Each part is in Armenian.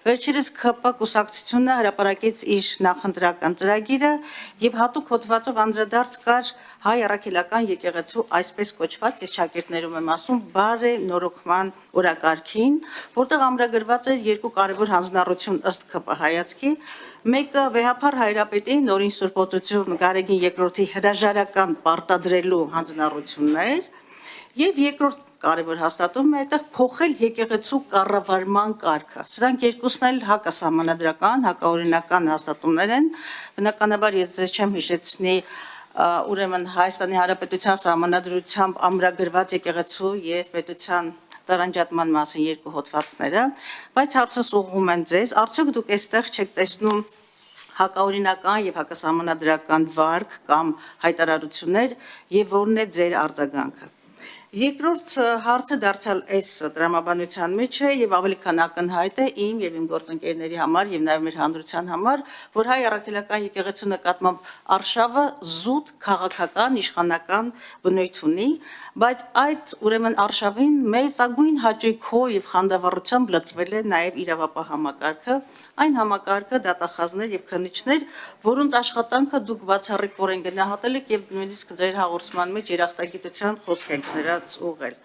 Վերջերս ՔՊ կուսակցությունը հրապարակեց իր նախընտրական ծրագիրը եւ հատուկ հոդվածով անդրադարձ կար հայ առաքելական եկեղեցու այսպես կոչված, ես շակերտներում եմ ասում, բարենորոգման օրակարգին, որտեղ ամրագրված էր երկու կարևոր հանձնառություն ըստ ՔՊ հայացքի, մեկը վեհափառ հայրապետի նորին սուրբոցություն Գարեգին երկրորդի հրաժարական պարտադրելու հանձնառություններ եւ երկրորդ կարևոր հաստատում է այդտեղ փոխել եկեղեցու կառավարման կարգը։ Սրանք երկուսն էլ հակասահմանադրական, հակաօրինական հաստատումներ են։ Բնականաբար ես ձեզ չեմ հիշեցնի ուրեմն Հայաստանի Հանրապետության Սահմանադրությամբ ամրագրված եկեղեցու եւ պետության տարանջատման մասին երկու հոդվածները, բայց հարցս ուղղում եմ ձեզ, արդյոք դուք այստեղ չեք տեսնում հակաօրինական եւ հակասահմանադրական վարք կամ հայտարարություններ եւ որն է ձեր արձագանքը։ Երկրորդ հարցը դարձյալ այս դրամաբանության մեջ է եւ ավելի քան ակնհայտ է իմ եւ իմ գործընկերների համար եւ նաեւ մեր հանրության համար, որ հայ առաքելական եկեղեցու նկատմամբ արշավը զուտ քաղաքական իշխանական բնույթ ունի, բայց այդ ուրեմն արշավին մեծագույն հաճույքով եւ խանդավառությամբ լծվել է նաեւ իրավապահ համակարգը, այն համակարգը դատախազներ եւ քննիչներ, որոնց աշխատանքը դուք բացառիկորեն գնահատել եք եւ նույնիսկ ձեր հաղորդման մեջ երախտագիտության խոսք եք նրանց ուղղել։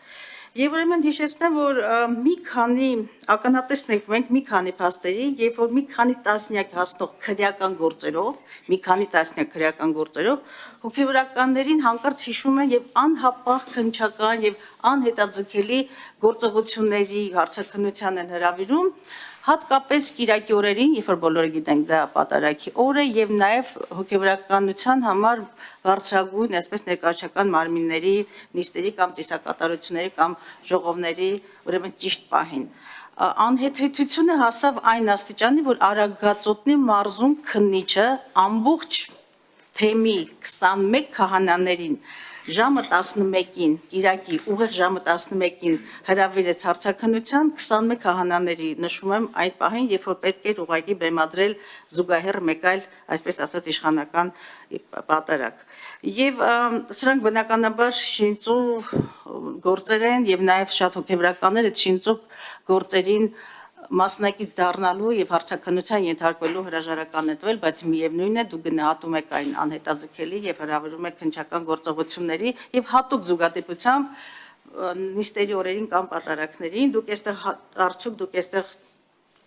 Եվ ուրեմն հիշեցնեմ, որ մի քանի ականատեսն ենք մենք մի քանի փաստերի, երբ որ մի քանի տասնյակ հասնող քրեական գործերով, հոգեվորականներին հանկարծ հիշում են եւ անհապաղ քննչական եւ անհետաձգելի գործողությունների հարցաքննության են հրավիրում, հատկապես կիրակի օրերին, երբ որ բոլորը գիտենք դա պատարագի օր է եւ նաեւ հոգեվորականության համար բարձրագույն, այսպես ներկայացական մարմինների, նիստերի կամ ծիսակատարությունների կամ ժողովների ուրեմն ճիշտ պահին։ Անհեթեթությունը հասավ այն աստիճանի, որ Արագածոտնի մարզում քննիչը ամբողջ թեմի 21 քահանաներին ժամը 11-ին, Կիրակի ուղիղ ժամը 11-ին հրավիրեց հարցաքննության 21 քահանաների, նշում եմ այդ պահին, երբ որ պետք էր ուղղակի բեմադրել զուգահեռ մեկ այլ, այսպես ասած, իշխանական պատարագ։ Եվ սրանք բնականաբար շինծու գործեր են եւ նաեւ շատ հոգեվորականներ այդ շինծու գործերին մասնակից դառնալու եւ հարցաքննության ենթարկվելու հրաժարական է տվել, բայց միևնույն է դուք գնահատում եք այն անհետաձգելի եւ հրավիրում եք քննչական գործողությունների եւ հատուկ զուգադիպությամբ նիստերի օրերին կամ պատարագներին, դուք այստեղ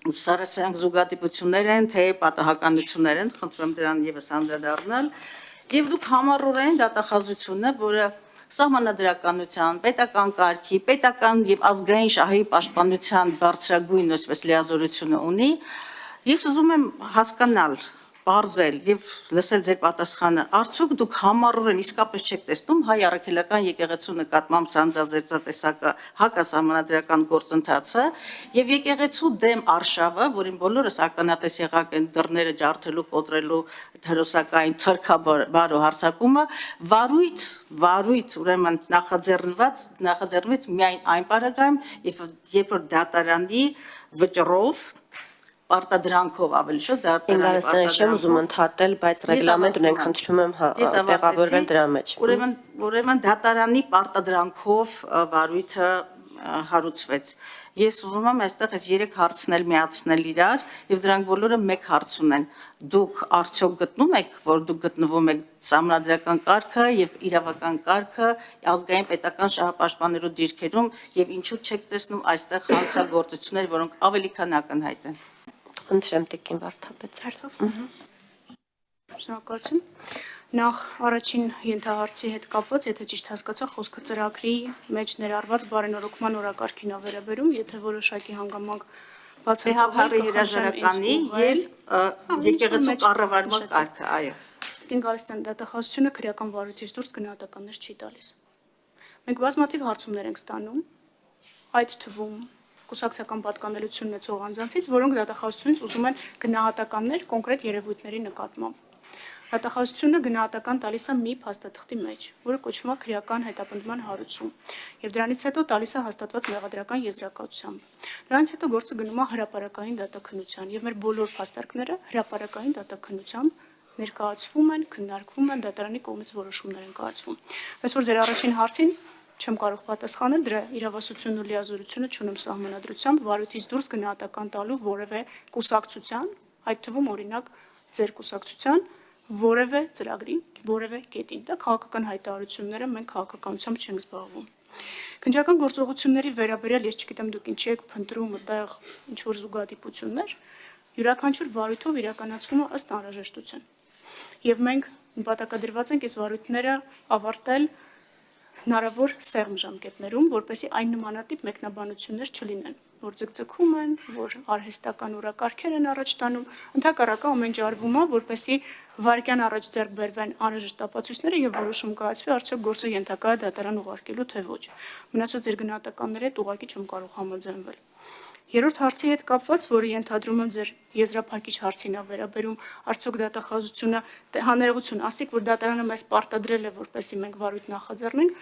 սրանք զուգադիպություններ են, թե պատահականություններ են, խնդրում դրան եւս անդրադառնալ, եւ դուք համառորեն դատախազությունը, որը Սահմանադրականության, պետական կարգի, պետական եւ ազգային շահի պաշտպանության բարձրագույն այսպես լիազորությունը ունի, ես ուզում եմ հասկանալ, բարձել եւ լսել ձեր պատասխանը, արդյոք դուք համառորեն իսկապես չեք տեսնում հայ առաքելական եկեղեցու նկատմամբ սանձազերծած տեսակը հակասահմանադրական գործընթացը եւ եկեղեցու դեմ արշավը, որին բոլորս ակնատես եղանք են դռները ջարդելու, կոտրելու հերոսակային թրքաբարո հարձակումը, վարույթ ուրեմն նախաձեռնվեց միայն այն պարագայում, երբ որ դատարանի վճռով Պարտադրանքով ավելի շատ դատարանի չեմ ուզում ընդհատել, բայց ռեգլամենտ ունենք, խնդրում եմ տեղավորվել դրա մեջ։ Ուրեմն դատարանի պարտադրանքով վարույթը հարուցվեց։ Ես ուզում եմ այստեղ այս 3 հարցն էլ միացնել իրար եւ դրանք բոլորը մեկ հարց ունեն։ Դուք արդյոք գտնում եք, որ դուք գտնվում եք սահմանադրական կարգը եւ իրավական կարգը ազգային պետական շահապաշտպանելու դիրքերում եւ ինչու չեք տեսնում այստեղ հանցագործություններ, որոնք ավելի քան ակնհայտ են։ Խնդրեմ Տիկին Վարդապետ Հերթով։ Շնորհակալություն։ Նախ առաջին ենթահարցի հետ կապված, եթե ճիշտ հասկացա, խոսքը ծրագրի մեջ ներառված բարենորոգման օրակարգին է վերաբերում, եթե որոշակի հանգամանք բացահայտվի հրաժարականի եւ եկեղեցու կառավարման կարգը, այո։ Տիկին Գալստյան, դատախազությունը քրեական վարույթից դուրս գնահատականներ չի տալիս։ Մենք բազմաթիվ հարցումներ ենք ստանում, այդ թվում կուսակցական պատկանելություն ունեցող անձանցից, որոնք դատախազությունից ուզում են գնահատականներ կոնկրետ երևույթների նկատմամբ։ Դատախազությունը գնահատական տալիս է մի փաստաթղթի մեջ, որը կոչվում է քրեական հետապնդման հարուցում, եւ դրանից հետո տալիս է հաստատված մեղադրական եզրակացությամբ։ Դրանից հետո գործը գնում է հրապարակային դատաքննության, եւ մեր բոլոր փաստարկները հրապարակային դատաքննությամբ ներկայացվում են, քննարկվում են, դատարանի կողմից որոշումներ են կայացվում։ Բայց որ ձեր առաջին հարցին չեմ կարող պատասխանել, դրա իրավասությունն ու լիազորությունը չունեմ սահմանադրությամբ վարույթից դուրս գնահատական տալու որևէ կուսակցության, այդ թվում օրինակ ձեր կուսակցության որևէ ծրագրի, որևէ կետին։ Դա քաղաքական հայտարարությունները մենք քաղաքականությամբ չենք զբաղվում։ Քննչական գործողությունների վերաբերյալ ես չգիտեմ դուք ինչի եք փնտրում այդտեղ ինչ որ զուգադիպություններ, յուրաքանչյուր վարույթով իրականացվում է ըստ անհրաժեշտության։ Եվ մենք նպատակադրված ենք այս վարույթները ավարտել հնարավոր սեղմ ժամկետներում, որպեսզի այն նմանատիպ մեկնաբանություններ չլինեն, որ ձգձգում են, որ արհեստական օրակարգեր են առաջ տանում, ընդհակառակը ամեն ինչ արվում է, որպեսզի վարկյան առաջ ձեռք բերվեն անհրաժեշտ ապացույցները եւ որոշում կայացվի արդյոք գործը ենթակա է դատարան ուղարկելու թե ոչ։ Մնացած ձեր գնահատականների հետ ուղղակի չեմ կարող համաձայնվել։ Երրորդ հարցի հետ կապված, որը ենթադրում եմ ձեր եզրափակիչ հարցին է վերաբերում, արդյոք դատախազությունը հանրեղություն, ասիկ որ դատարանը մեզ պարտադրել է, որպեսզի մենք վարույթ նախաձեռնենք,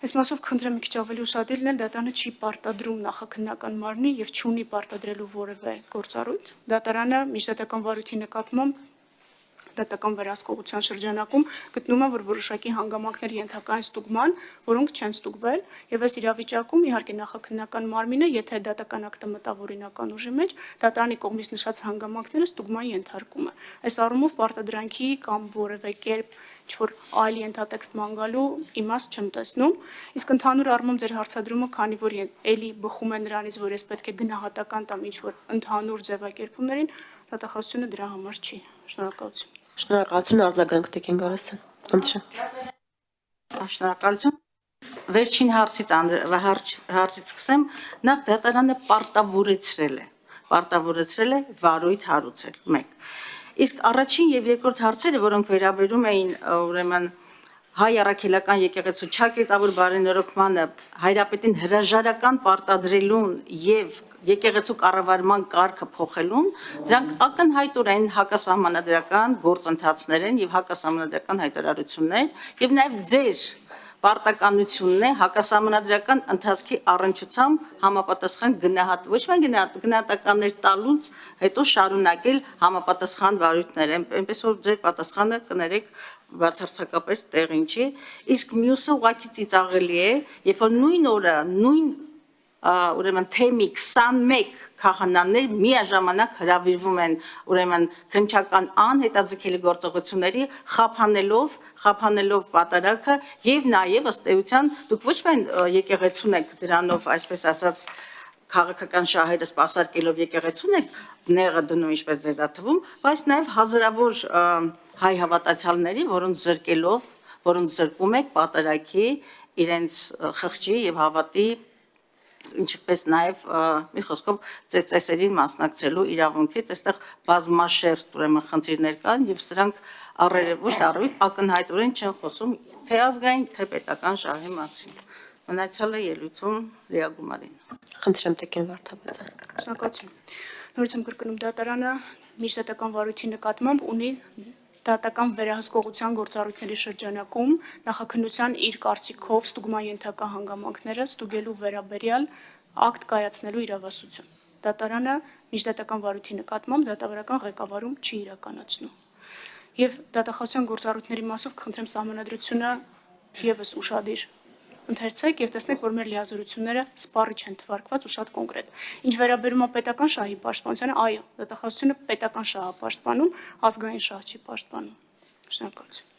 այս մասով խնդրեմ մի քիչ ավելի ուշադիր լինել, դատարանը չի պարտադրում նախաքննական մարմնի եւ չունի պարտադրելու որևէ գործառույթ։ Դատարանը միջդատական վարույթի նկատմամբ դատական վերահսկողության շրջանակում գտնում եմ, որ որոշակի հանգամանքներ ենթակա են ստուգման, որոնք չեն ստուգվել, եւ այս իրավիճակում իհարկե նախաքննական մարմինը, եթե դատական ակտը մտավ օրինական ուժի մեջ, դատարանի կողմից նշած հանգամանքները ստուգման ենթարկում է։ Այս առումով պարտադրանքի կամ որևէ կերպ ինչ-որ այլ ենթատեքստ մանգալու իմաստ չեմ տեսնում, իսկ ընդհանուր առմամբ ձեր հարցադրումը, քանի որ էլի բխում է նրանից, որ ես պետք է գնահատական տամ ինչ-որ ընդհանուր ձևակերպումներին, դատախազությունը դրա համար չի։ Շնորհակալություն։ Շնորհակալություն արձագանք Տիկին Գորստյան։ Խնդրեմ։ Շնորհակալություն։ Վերջին հարցից սկսեմ, նախ դատարանը պարտավորեցրել է վարույթ հարուցել, 1։ Իսկ առաջին եւ երկրորդ հարցերը, որոնք վերաբերում էին ուրեմն հայ առաքելական եկեղեցու ճակերտավոր բարենորոգմանը, հայրապետին հրաժարական պարտադրելուն եւ եկեղեցու կառավարման կարգը փոխելուն, դրանք ակնհայտորեն հակասահմանադրական գործընթացներ են եւ հակասահմանադրական հայտարարություններ եւ նաեւ ձեր պարտականությունն է հակասահմանադրական ընթացքի առնչությամբ համապատասխան ոչ միայն գնահատականներ տալուց հետո շարունակել համապատասխան վարույթներ, այնպես որ ձեր պատասխանը կներեք բացարձակապես տեղին չի, իսկ մյուսը ուղղակի ծիծաղելի է, երբ որ նույն օրը, նույն ուրեմն թեմի 21 քահանաներ միաժամանակ հրավիրվում են ուրեմն քննչական անհետաձգելի գործողությունների խափանելով պատարագը եւ նաեւ ըստ էության դուք ոչ միայն եկեղեցուն եք դրանով այսպես ասած քաղաքական շահերը սպասարկելով եկեղեցուն եք նեղը դնում ինչպես ձեզ թվում, բայց նաեւ հազարավոր հայ հավատացյալների, որոնց զրկում եք պատարագի իրենց խղճի եւ հավատի ինչպես նաև մի խոսքով ծեսերին մասնակցելու իրավունքից այստեղ բազմաշերտ ուրեմն խնդիրներ կան եւ սրանք ոչ թե առավիտ ակնհայտորեն չեն խոսում թե ազգային թե պետական շահի մասին։ Մնացյալը ելույթում Լիա Գումարին։ Խնդրեմ Տիկին Վարդապետյան։ Շնորհակալություն։ Նորից եմ կրկնում, դատարանը միջդատական վարույթի նկատմամբ ունի դատական վերահսկողության գործառույթների շրջանակում նախաքննության իր կարծիքով ստուգման ենթակա հանգամանքները ստուգելու վերաբերյալ ակտ կայացնելու իրավասություն։ Դատարանը միջդատական վարույթի նկատմամբ դատավարական ղեկավարում չի իրականացնում։ Եվ դատախազության գործառույթների մասով խնդրեմ սահմանադրությունը եւս ուշադիր ընթերցեք եւ տեսնեք, որ մեր լիազորությունները սպառիչ են թվարկված ու շատ կոնկրետ։ Ինչ վերաբերում է պետական շահի պաշտպանությանը, այո, դատախազությունը պետական շահ է պաշտպանում, ազգային շահ չի պաշտպանում։ Շնորհակալություն։